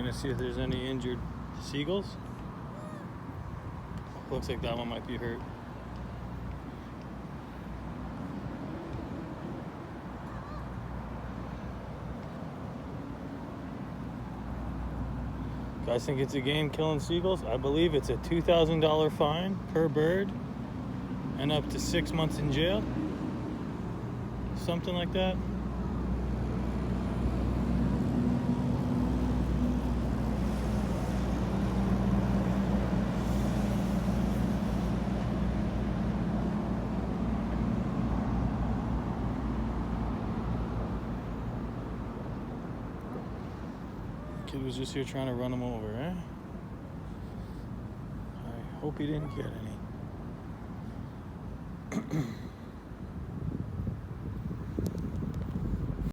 Gonna see if there's any injured seagulls. Looks like that one might be hurt. Guys think it's a game killing seagulls? I believe it's a $2,000 fine per bird and up to 6 months in jail. Something like that. Kid was just here trying to run him over, eh? I hope he didn't get any.